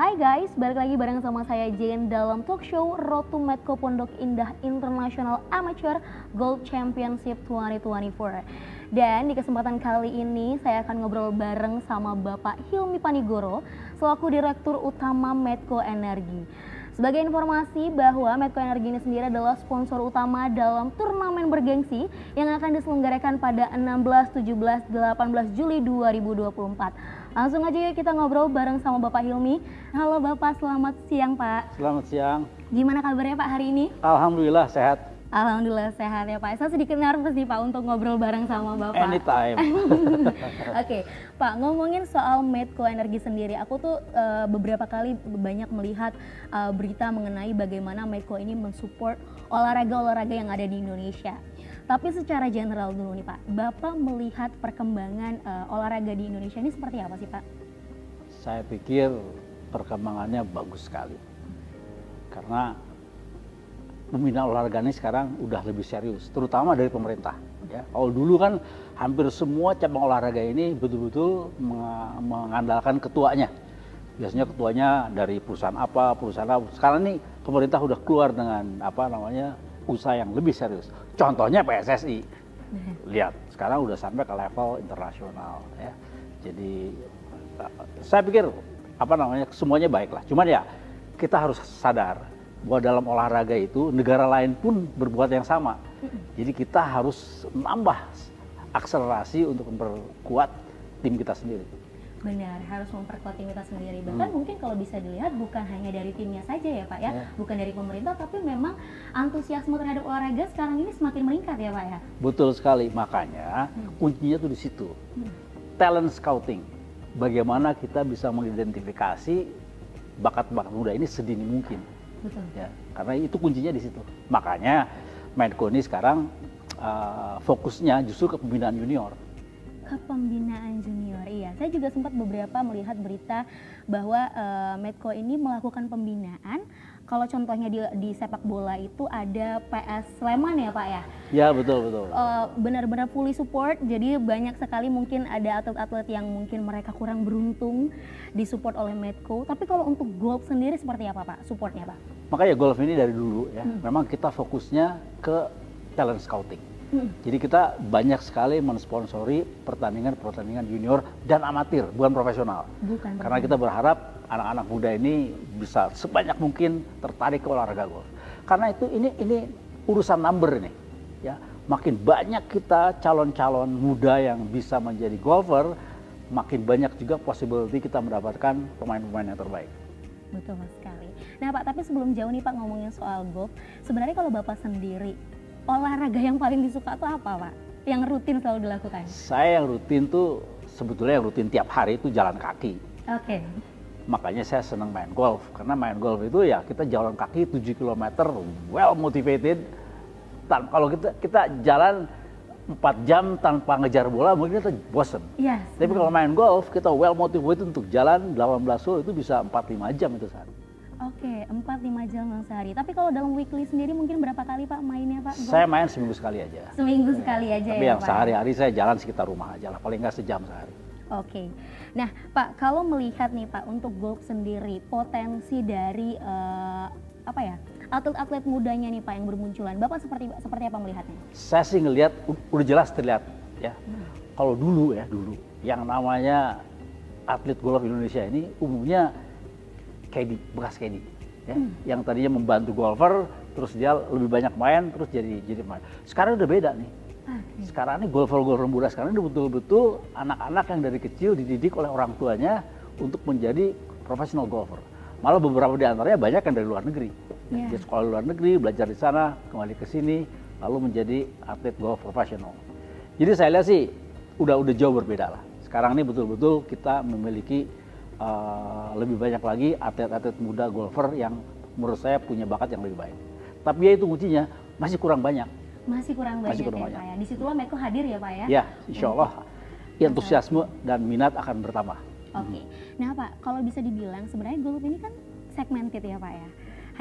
Hai guys, balik lagi bareng sama saya Jane dalam talk show Road to Medco Pondok Indah International Amateur Gold Championship 2024. Dan di kesempatan kali ini saya akan ngobrol bareng sama Bapak Hilmi Panigoro selaku Direktur Utama Medco Energi. Sebagai informasi bahwa Medco Energi ini sendiri adalah sponsor utama dalam turnamen bergengsi yang akan diselenggarakan pada 16, 17, 18 Juli 2024. Langsung aja yuk kita ngobrol bareng sama Bapak Hilmi. Halo Bapak, selamat siang Pak. Selamat siang. Gimana kabarnya Pak hari ini? Alhamdulillah sehat. Alhamdulillah sehat ya Pak. Saya sedikit nervous nih Pak untuk ngobrol bareng sama Bapak. Anytime. Oke, Pak, ngomongin soal Medco Energi sendiri, aku tuh beberapa kali banyak melihat berita mengenai bagaimana Medco ini mensupport olahraga-olahraga yang ada di Indonesia. Tapi secara general dulu nih Pak, Bapak melihat perkembangan olahraga di Indonesia ini seperti apa sih Pak? Saya pikir perkembangannya bagus sekali. Karena pembinaan olahraga ini sekarang udah lebih serius, terutama dari pemerintah. Ya, kalau dulu kan hampir semua cabang olahraga ini betul-betul mengandalkan ketuanya. Biasanya ketuanya dari perusahaan apa. Sekarang ini pemerintah udah keluar dengan usaha yang lebih serius. Contohnya PSSI. Lihat, sekarang udah sampai ke level internasional. Ya. Jadi saya pikir semuanya baik lah. Cuman ya kita harus sadar bahwa dalam olahraga itu negara lain pun berbuat yang sama. Jadi kita harus menambah akselerasi untuk memperkuat tim kita sendiri. Benar, harus memperkuat tim kita sendiri. Bahkan mungkin kalau bisa dilihat bukan hanya dari timnya saja ya Pak ya, bukan dari pemerintah, tapi memang antusiasme terhadap olahraga sekarang ini semakin meningkat ya Pak ya. Betul sekali, makanya kuncinya tuh di situ. Talent scouting. Bagaimana kita bisa mengidentifikasi bakat-bakat muda ini sedini mungkin. Betul. Ya, karena itu kuncinya di situ. Makanya Medco ini sekarang fokusnya justru ke pembinaan junior. Ke pembinaan junior, iya. Saya juga sempat beberapa melihat berita bahwa Medco ini melakukan pembinaan. Kalau contohnya di sepak bola itu ada PS Sleman ya Pak ya? Ya betul. Benar-benar fully support, jadi banyak sekali mungkin ada atlet-atlet yang mungkin mereka kurang beruntung disupport oleh Medco. Tapi kalau untuk golf sendiri seperti apa Pak supportnya Pak? Makanya golf ini dari dulu ya, memang kita fokusnya ke talent scouting. Jadi kita banyak sekali mensponsori pertandingan junior dan amatir, bukan profesional. Karena kita berharap anak-anak muda ini bisa sebanyak mungkin tertarik ke olahraga golf. Karena itu ini urusan number ini, ya. Makin banyak kita calon-calon muda yang bisa menjadi golfer, makin banyak juga possibility kita mendapatkan pemain-pemain yang terbaik. Betul sekali. Nah Pak, tapi sebelum jauh nih Pak ngomongin soal golf, sebenarnya kalau Bapak sendiri olahraga yang paling disuka tuh apa Pak? Yang rutin selalu dilakukan? Saya yang rutin tuh sebetulnya yang rutin tiap hari itu jalan kaki. Oke. Makanya saya senang main golf, karena main golf itu ya kita jalan kaki 7 km well motivated. Kalau kita jalan 4 jam tanpa ngejar bola mungkin kita bosen. Yes. Tapi kalau main golf kita well motivated untuk jalan 18 hole itu bisa 4-5 jam itu sehari. Oke, 4-5 jam sehari. Tapi kalau dalam weekly sendiri mungkin berapa kali Pak mainnya Pak? Saya main seminggu sekali aja. Seminggu sekali aja. Tapi ya yang Pak? sehari-hari saya jalan sekitar rumah aja lah, paling nggak sejam sehari. Oke. Nah Pak, kalau melihat nih Pak untuk golf sendiri, potensi dari atlet-atlet mudanya nih Pak yang bermunculan, Bapak seperti apa melihatnya? Saya sih ngelihat udah jelas terlihat ya. Kalau dulu yang namanya atlet golf Indonesia ini umumnya bekas caddy ya, yang tadinya membantu golfer terus dia lebih banyak main terus jadi main. Sekarang udah beda nih. Sekarang ini golfer muda sekarang ini betul-betul anak-anak yang dari kecil dididik oleh orang tuanya untuk menjadi profesional golfer. Malah beberapa di antaranya banyak yang dari luar negeri. Dia sekolah luar negeri, belajar di sana, kembali ke sini, lalu menjadi atlet golf profesional. Jadi saya lihat sih udah jauh berbeda lah. Sekarang ini betul-betul kita memiliki lebih banyak lagi atlet-atlet muda golfer yang menurut saya punya bakat yang lebih baik. Tapi ya itu kuncinya masih kurang banyak. Masih kurang banyak Pak ya. Disitulah Medco hadir ya Pak ya? Ya, insya Allah antusiasme dan minat akan bertambah. Oke. Nah Pak, kalau bisa dibilang sebenarnya golf ini kan segmented ya Pak ya.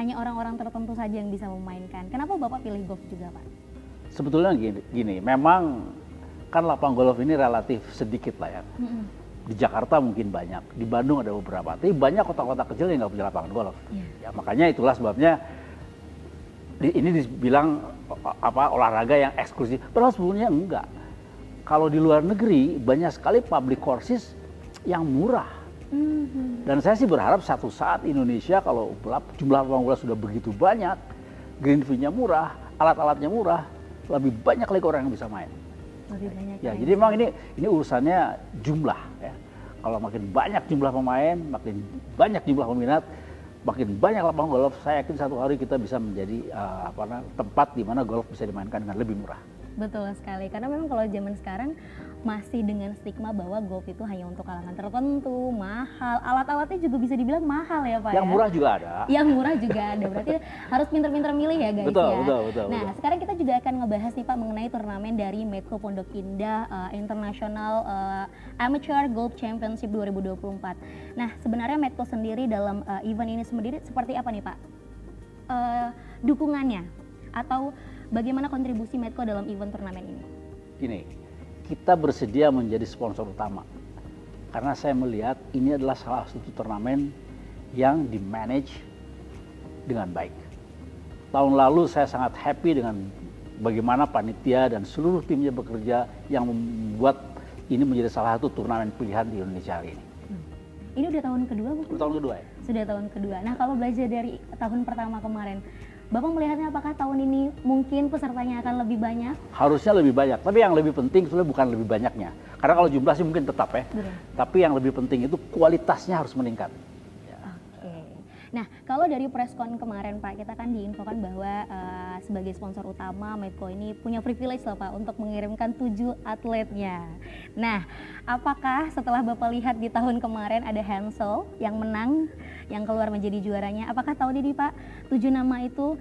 Hanya orang-orang tertentu saja yang bisa memainkan. Kenapa Bapak pilih golf juga Pak? Sebetulnya gini, memang kan lapangan golf ini relatif sedikit lah ya. Di Jakarta mungkin banyak, di Bandung ada beberapa, tapi banyak kota-kota kecil yang nggak punya lapangan golf. Ya, makanya itulah sebabnya ini dibilang olahraga yang eksklusif. Padahal sebetulnya enggak. Kalau di luar negeri banyak sekali public courses yang murah. Dan saya sih berharap satu saat Indonesia kalau jumlah lapangan bola sudah begitu banyak, green fee-nya murah, alat-alatnya murah, lebih banyak lagi orang yang bisa main. Lebih banyak. Ya, jadi memang ini urusannya jumlah ya. Kalau makin banyak jumlah pemain, makin banyak jumlah peminat, makin banyak lapangan golf, saya yakin satu hari kita bisa menjadi tempat di mana golf bisa dimainkan dengan lebih murah. Betul sekali, karena memang kalau zaman sekarang masih dengan stigma bahwa golf itu hanya untuk kalangan tertentu, mahal, alat-alatnya juga bisa dibilang mahal ya Pak. Yang murah juga ada. Yang murah juga ada, berarti harus pinter-pinter milih ya guys Betul, ya. betul. Nah sekarang kita juga akan ngebahas nih Pak mengenai turnamen dari Medco Pondok Indah International Amateur Golf Championship 2024. Nah sebenarnya Medco sendiri dalam event ini sendiri seperti apa nih Pak? Dukungannya atau bagaimana kontribusi Medco dalam event turnamen ini? Gini, kita bersedia menjadi sponsor utama karena saya melihat ini adalah salah satu turnamen yang di-manage dengan baik. Tahun lalu saya sangat happy dengan bagaimana panitia dan seluruh timnya bekerja yang membuat ini menjadi salah satu turnamen pilihan di Indonesia hari ini. Ini udah tahun kedua bukan? Tahun kedua ya? Sudah tahun kedua. Nah kalau belajar dari tahun pertama kemarin, Bapak melihatnya apakah tahun ini mungkin pesertanya akan lebih banyak? Harusnya lebih banyak, tapi yang lebih penting sebenarnya bukan lebih banyaknya. Karena kalau jumlah sih mungkin tetap ya, Betul. Tapi yang lebih penting itu kualitasnya harus meningkat. Oke. Nah, kalau dari preskon kemarin Pak, kita kan diinfokan bahwa sebagai sponsor utama Medco ini punya privilege loh Pak untuk mengirimkan 7 atletnya. Nah, apakah setelah Bapak lihat di tahun kemarin ada Hansel yang menang, yang keluar menjadi juaranya, apakah tahun ini Pak 7 nama itu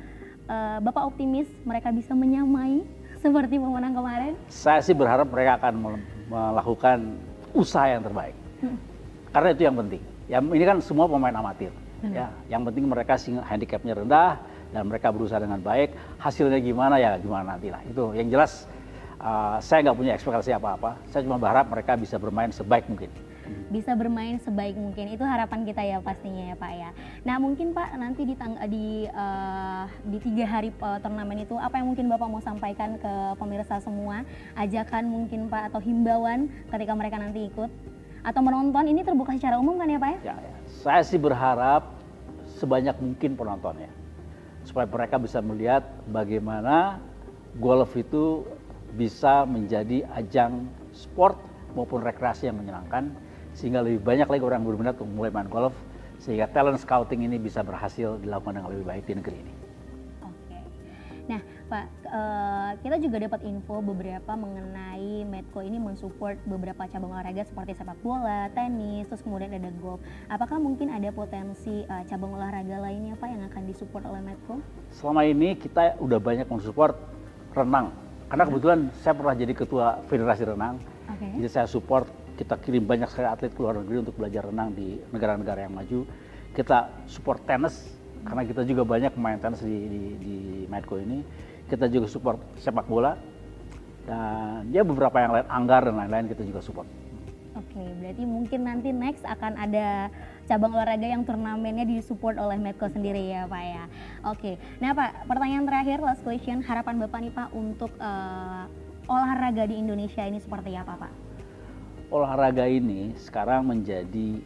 Bapak optimis mereka bisa menyamai seperti pemenang kemarin? Saya sih berharap mereka akan melakukan usaha yang terbaik. Karena itu yang penting. Ya, ini kan semua pemain amatir. Ya, yang penting mereka handicapnya rendah dan mereka berusaha dengan baik. Hasilnya gimana ya gimana nantilah. Itu yang jelas saya nggak punya ekspektasi apa-apa. Saya cuma berharap mereka bisa bermain sebaik mungkin. Bisa bermain sebaik mungkin, itu harapan kita ya pastinya ya Pak ya. Nah mungkin Pak nanti di 3 hari turnamen itu apa yang mungkin Bapak mau sampaikan ke pemirsa semua, ajakan mungkin Pak atau himbauan ketika mereka nanti ikut atau menonton, ini terbuka secara umum kan ya Pak ya? Ya. Saya sih berharap sebanyak mungkin penontonnya supaya mereka bisa melihat bagaimana golf itu bisa menjadi ajang sport maupun rekreasi yang menyenangkan, sehingga lebih banyak lagi orang yang berminat untuk mulai main golf, sehingga talent scouting ini bisa berhasil dilakukan dengan lebih baik di negeri ini. Oke. Nah Pak, kita juga dapat info beberapa mengenai Medco ini mensupport beberapa cabang olahraga seperti sepak bola, tenis, terus kemudian ada golf. Apakah mungkin ada potensi cabang olahraga lainnya Pak yang akan disupport oleh Medco? Selama ini kita udah banyak mensupport renang, karena kebetulan saya pernah jadi ketua federasi renang. Jadi saya support, kita kirim banyak sekali atlet ke luar negeri untuk belajar renang di negara-negara yang maju. Kita support tenis, karena kita juga banyak pemain tenis di Medco ini. Kita juga support sepak bola, dan ya beberapa yang lain, anggar dan lain-lain kita juga support. Oke, berarti mungkin nanti next akan ada cabang olahraga yang turnamennya disupport oleh Medco sendiri ya Pak ya. Oke, nah Pak, pertanyaan terakhir, last question, harapan Bapak nih Pak untuk olahraga di Indonesia ini seperti apa Pak? Olahraga ini sekarang menjadi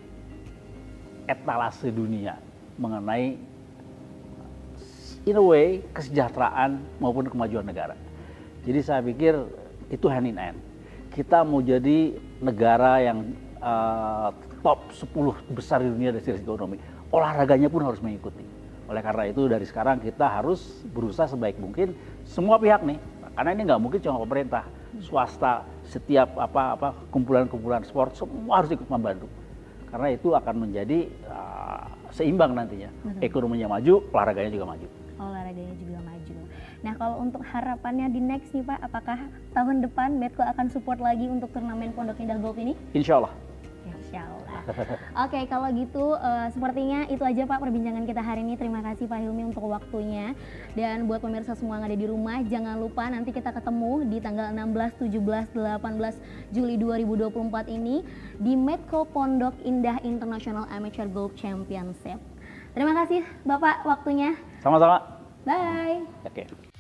etalase dunia mengenai in a way kesejahteraan maupun kemajuan negara. Jadi saya pikir itu hand in hand. Kita mau jadi negara yang top 10 besar di dunia dari sisi ekonomi, olahraganya pun harus mengikuti. Oleh karena itu dari sekarang kita harus berusaha sebaik mungkin semua pihak nih, karena ini nggak mungkin cuma pemerintah, swasta, setiap kumpulan-kumpulan sport semua harus ikut membantu. Karena itu akan menjadi seimbang nantinya. Ekonominya maju, olahraganya juga maju. Olahraganya juga maju. Nah kalau untuk harapannya di next nih Pak, apakah tahun depan Medco akan support lagi untuk turnamen Pondok Indah Golf ini? Insya Allah. Insya Allah. Oke, kalau gitu sepertinya itu aja Pak perbincangan kita hari ini. Terima kasih Pak Hilmi untuk waktunya. Dan buat pemirsa semua yang ada di rumah, jangan lupa nanti kita ketemu di tanggal 16, 17, 18 Juli 2024 ini di Medco Pondok Indah International Amateur Golf Championship. Terima kasih Bapak waktunya. Sama-sama. Bye. Oke.